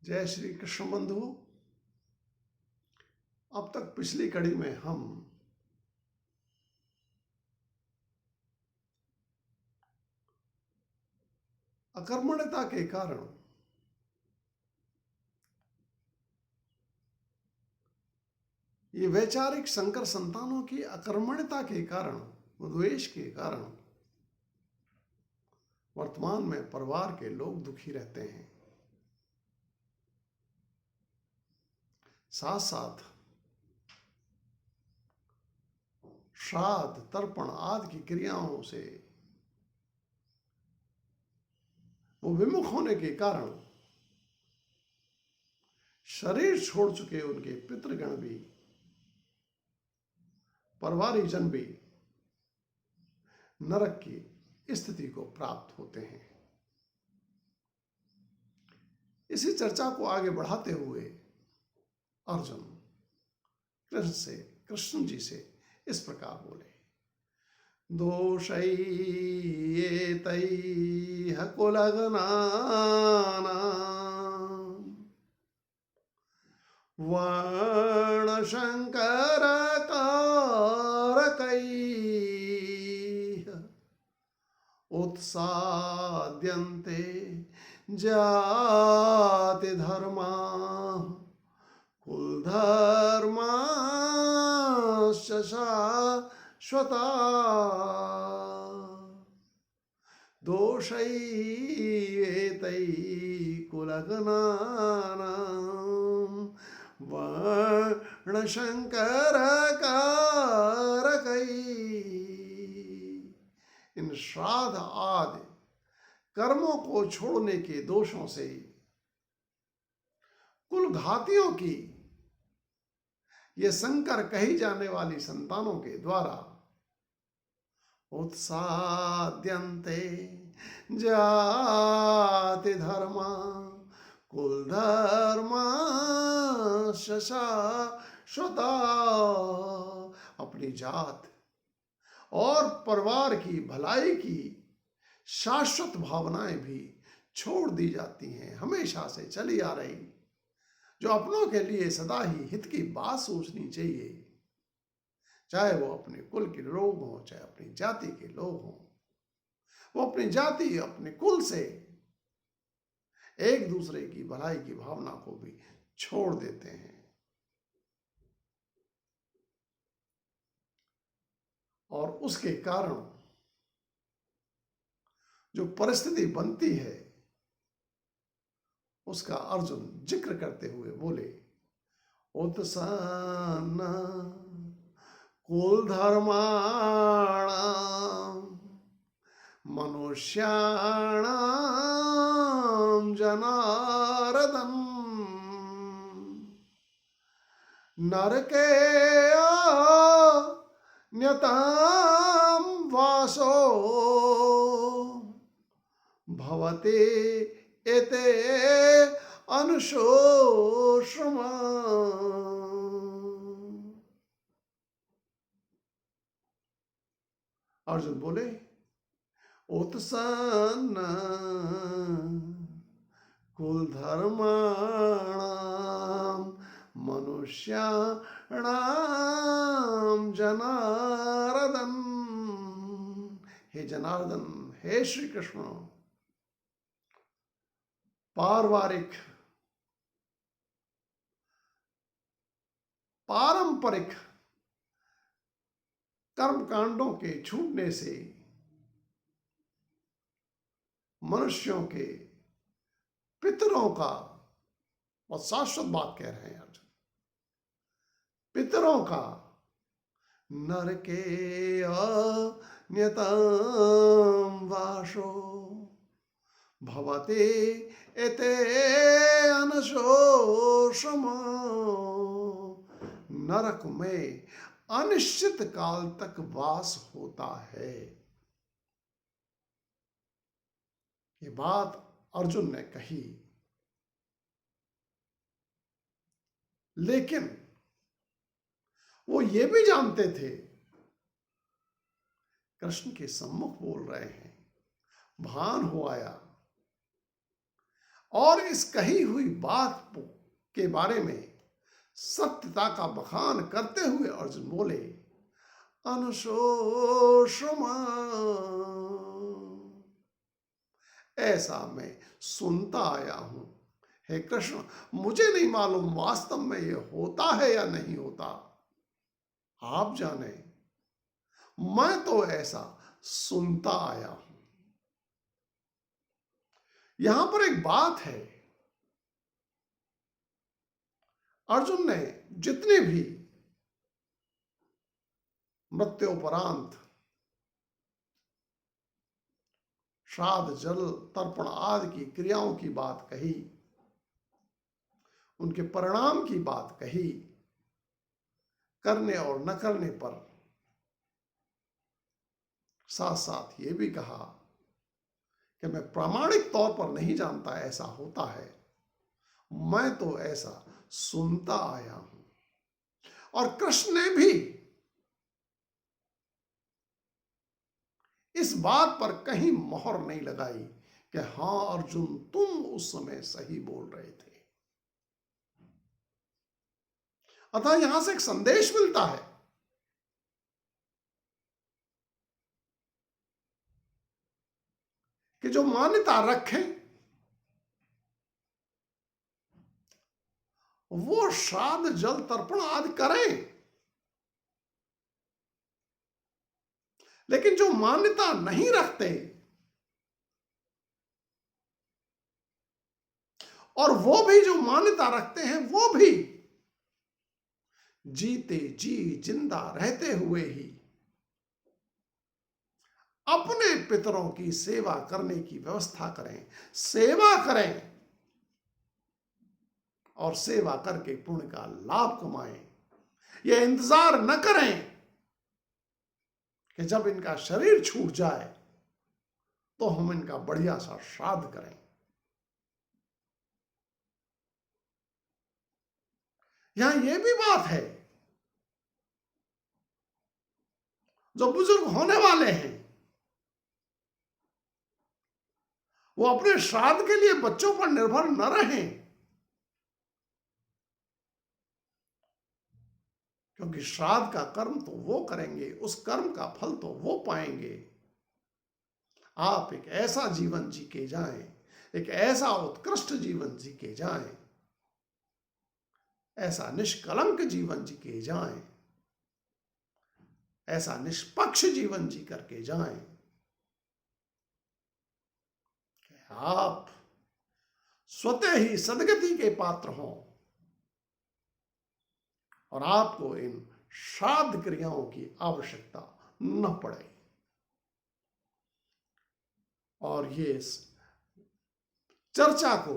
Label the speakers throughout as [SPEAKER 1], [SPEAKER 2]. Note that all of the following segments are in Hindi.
[SPEAKER 1] जय श्री कृष्ण बंधु। अब तक पिछली कड़ी में हम अकर्मण्यता के कारण ये वैचारिक संकर संतानों की अकर्मण्यता के कारण, द्वेष के कारण वर्तमान में परिवार के लोग दुखी रहते हैं। साथ साथ श्राद्ध तर्पण आदि की क्रियाओं से वो विमुख होने के कारण शरीर छोड़ चुके उनके पितृगण भी, परिवारी जन भी नरक की स्थिति को प्राप्त होते हैं। इसी चर्चा को आगे बढ़ाते हुए अर्जुन कृष्ण जी से इस प्रकार बोले, दोषैयेतैः कुलघ्नानाम् वर्णशङ्करकारकैः उत्साद्यन्ते जातिधर्माः कुलधर्माश्च शाश्वता दोषैयेतैः कुलघ्नानाम् वर्णशङ्करकारकैः। इन श्राद्ध आदि कर्मों को छोड़ने के दोषों से कुल घातियों की ये शंकर कही जाने वाली संतानों के द्वारा उत्साद्यन्ते जाति धर्मा कुल धर्मा शाश्वता, अपनी जात और परिवार की भलाई की शाश्वत भावनाएं भी छोड़ दी जाती हैं, हमेशा से चली आ रही, जो अपनों के लिए सदा ही हित की बात सोचनी चाहिए, चाहे वो अपने कुल के लोग हों, चाहे अपनी जाति के लोग हों। वो अपनी जाति अपने कुल से एक दूसरे की भलाई की भावना को भी छोड़ देते हैं। और उसके कारण जो परिस्थिति बनती है उसका अर्जुन जिक्र करते हुए बोले, उत्सन्न कुल धर्माणाम मनुष्याणाम जनार्दन नरके न्यताम वासो भवते एते अनुशोषमा। अर्जुन बोले, उत्सन्न कुल धर्माणाम मनुष्याणाम जनार्दन, हे जनार्दन, हे श्री कृष्ण, पारंपरिक कर्म कांडों के छूटने से मनुष्यों के पितरों का, और शाश्वत बात कह रहे हैं अर्जुन, पितरों का नरके न्यताम वासो भवते एते अनशोषमा, नरक में अनिश्चित काल तक वास होता है। ये बात अर्जुन ने कही, लेकिन वो ये भी जानते थे कृष्ण के सम्मुख बोल रहे हैं, भान हो आया, और इस कही हुई बात के बारे में सत्यता का बखान करते हुए अर्जुन बोले, अनुशोषमा, ऐसा मैं सुनता आया हूं। हे कृष्ण, मुझे नहीं मालूम वास्तव में ये होता है या नहीं होता, आप जाने, मैं तो ऐसा सुनता आया हूं। यहां पर एक बात है, अर्जुन ने जितने भी मृत्युपरांत श्राद्ध, जल, तर्पण आदि की क्रियाओं की बात कही, उनके परिणाम की बात कही, करने और न करने पर साथ साथ ये भी कहा कि मैं प्रामाणिक तौर पर नहीं जानता ऐसा होता है, मैं तो ऐसा सुनता आया हूं। और कृष्ण ने भी इस बात पर कहीं मोहर नहीं लगाई कि हां अर्जुन, तुम उस समय सही बोल रहे थे। अतः यहां से एक संदेश मिलता है कि जो मान्यता रखें वो श्राद्ध, जल, तर्पण आदि करें, लेकिन जो मान्यता नहीं रखते और वो भी जो मान्यता रखते हैं वो भी जीते जी जिंदा रहते हुए ही अपने पितरों की सेवा करने की व्यवस्था करें, सेवा करें और सेवा करके पुण्य का लाभ कमाएं। ये इंतजार न करें कि जब इनका शरीर छूट जाए तो हम इनका बढ़िया सा श्राद्ध करें। यहां यह भी बात है, जो बुजुर्ग होने वाले हैं वो अपने श्राद्ध के लिए बच्चों पर निर्भर न रहें, क्योंकि श्राद्ध का कर्म तो वो करेंगे, उस कर्म का फल तो वो पाएंगे। आप एक ऐसा जीवन जी के जाएं, एक ऐसा उत्कृष्ट जीवन जी के जाएं, ऐसा निष्कलंक जीवन जी के जाएं, ऐसा निष्पक्ष जीवन जी करके जाएं कि आप स्वतः ही सदगति के पात्र हों और आपको इन श्राद्ध क्रियाओं की आवश्यकता न पड़े। और ये इस चर्चा को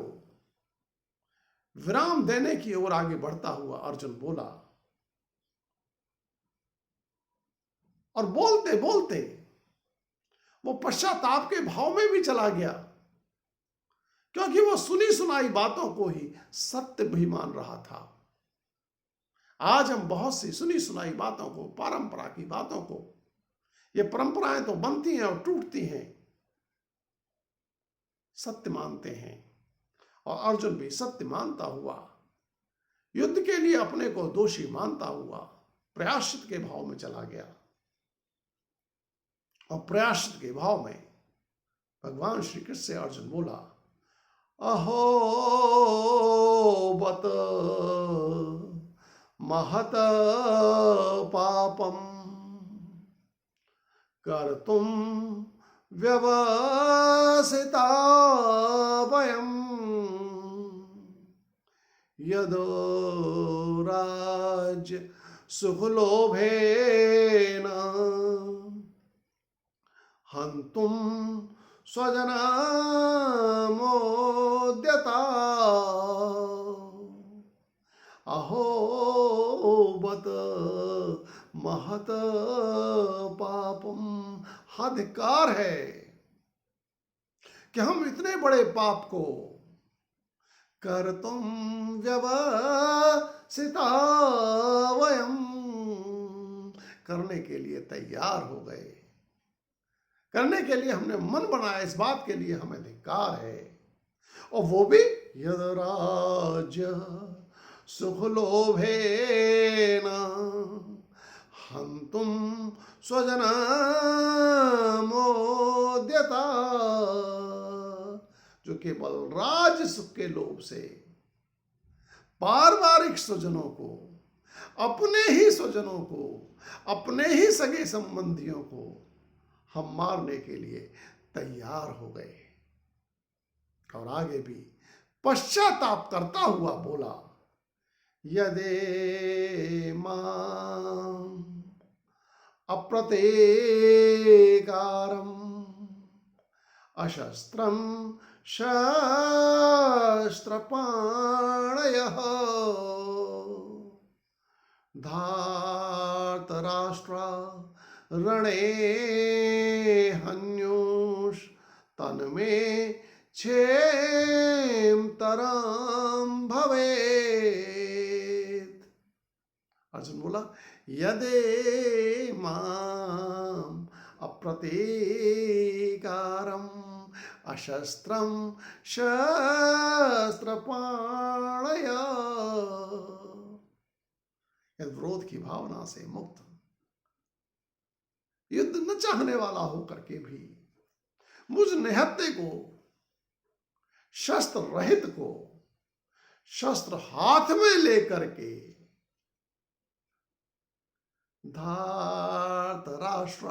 [SPEAKER 1] विराम देने की ओर आगे बढ़ता हुआ अर्जुन बोला, और बोलते बोलते वो पश्चाताप के भाव में भी चला गया, क्योंकि वो सुनी सुनाई बातों को ही सत्य भी मान रहा था। आज हम बहुत सी सुनी सुनाई बातों को, परंपरा की बातों को, ये परंपराएं तो बनती हैं और टूटती हैं, सत्य मानते हैं। और अर्जुन भी सत्य मानता हुआ, युद्ध के लिए अपने को दोषी मानता हुआ प्रायश्चित के भाव में चला गया। और प्रायश्चित के भाव में भगवान श्री कृष्ण से अर्जुन बोला, अहो बत महत पापम कर्तुम व्यवसिता वयम् यदो राज्य सुखलोभेन हन्तुम स्वजनमोद्यता अहो बत महत पापम। धिक्कार है कि हम इतने बड़े पाप को कर्तुम व्यवसिता वयम् करने के लिए तैयार हो गए, करने के लिए हमने मन बनाया, इस बात के लिए हमें धिक्कार है। और वो भी यद राज्य सुख लोभेन हंतुम स्वजनमोद्यता, जो केवल राज सुख के लोभ से पारिवारिक स्वजनों को, अपने ही स्वजनों को, अपने ही सगे संबंधियों को हम मारने के लिए तैयार हो गए। और आगे भी पश्चाताप करता हुआ बोला, यदे माम अप्रतीकारम अशस्त्रम शस्त्रपाणयः धार्तराष्ट्रा रणे हन्युष तन्मे क्षेमतरम भवेत्। अर्जुन बोला, यदे माम अप्रतीकारम अशस्त्रम शस्त्रपाणय, विरोध की भावना से मुक्त, युद्ध न चाहने वाला होकर के भी मुझ निहत्ते को, शस्त्र रहित को, शस्त्र हाथ में लेकर के धार्त राष्ट्र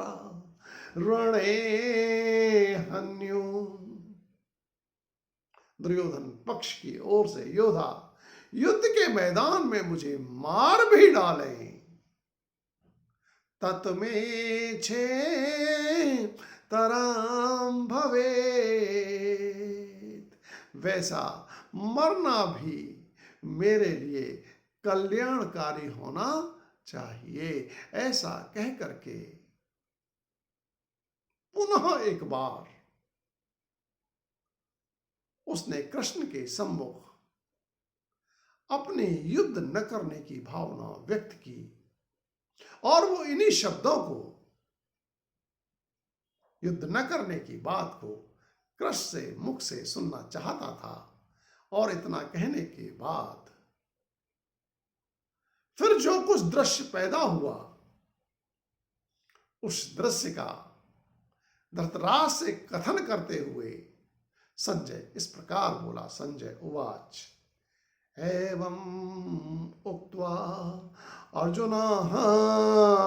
[SPEAKER 1] रणे हन्यु, दुर्योधन पक्ष की ओर से योद्धा युद्ध के मैदान में मुझे मार भी डाले, तत्मे छे तराम भवेत्, वैसा मरना भी मेरे लिए कल्याणकारी होना चाहिए। ऐसा कह करके पुनः एक बार उसने कृष्ण के सम्मुख अपनी युद्ध न करने की भावना व्यक्त की, और वो इन्हीं शब्दों को, युद्ध न करने की बात को कृष्ण से मुख से सुनना चाहता था। और इतना कहने के बाद फिर जो कुछ दृश्य पैदा हुआ, उस दृश्य का धृतराष्ट्र से कथन करते हुए संजय इस प्रकार बोला। संजय उवाच, एवं उक्त्वा अर्जुनः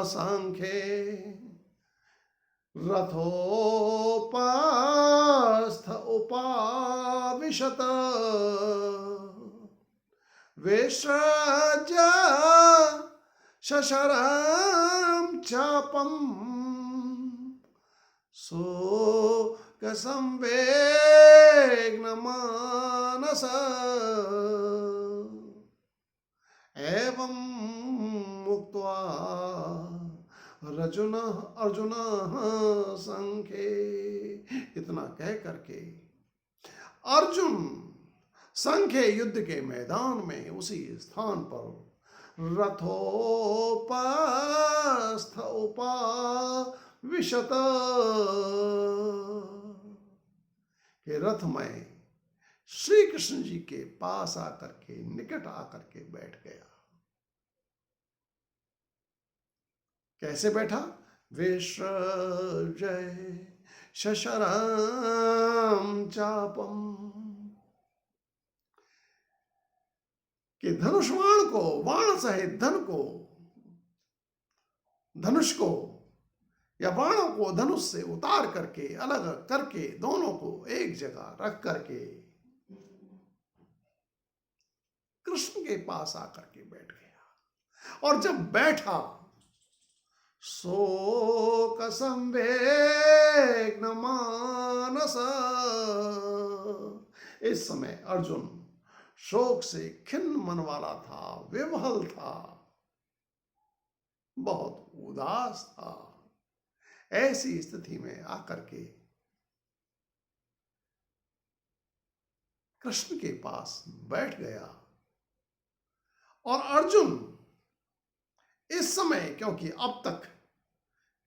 [SPEAKER 1] सांख्ये रथोपस्थ उपाविशत विसृज्य शशरं चापं शोकसंवेग्नमानस एवं मुक्त्वा अर्जुनः संख्ये, इतना कह करके अर्जुन संख्य युद्ध के मैदान में उसी स्थान पर रथोपस्थ उपाविशत, के रथ में श्री कृष्ण जी के पास आकर के, निकट आकर के बैठ गया। कैसे बैठा? विसृज्य शशरं चापम, कि धनुष्वाण को, वाण सहित धन को, धनुष को या बाणों को धनुष से उतार करके, अलग करके, दोनों को एक जगह रख करके कृष्ण के पास आकर के बैठ गया। और जब बैठा, शोक संवेग्न मानस, इस समय अर्जुन शोक से खिन्न मन वाला था, विवहल था, बहुत उदास था। ऐसी स्थिति में आकर के कृष्ण के पास बैठ गया। और अर्जुन इस समय, क्योंकि अब तक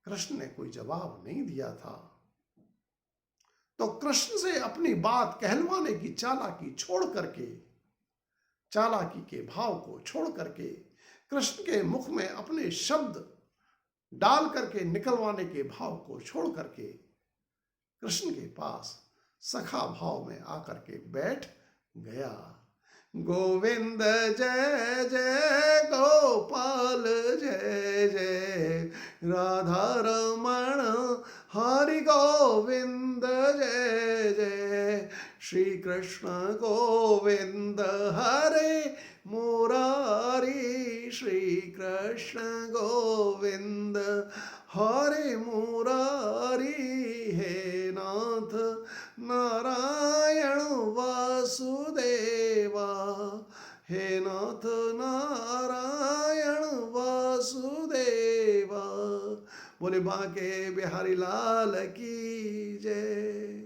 [SPEAKER 1] कृष्ण ने कोई जवाब नहीं दिया था, तो कृष्ण से अपनी बात कहलवाने की चालाकी छोड़ करके, चालाकी के भाव को छोड़ करके, कृष्ण के मुख में अपने शब्द डाल करके निकलवाने के भाव को छोड़ करके कृष्ण के पास सखा भाव में आकर के बैठ गया। गोविंद जय जय गोपाल जय जय, राधा रमण हरि गोविंद जय जय, श्री कृष्ण गोविंद हरे मुरारी, श्री कृष्ण गोविंद हरे मुरारी, हे नाथ नारायण वासुदेवा, हे नाथ नारायण वासुदेवा। बोले बांके बिहारी लाल की जय।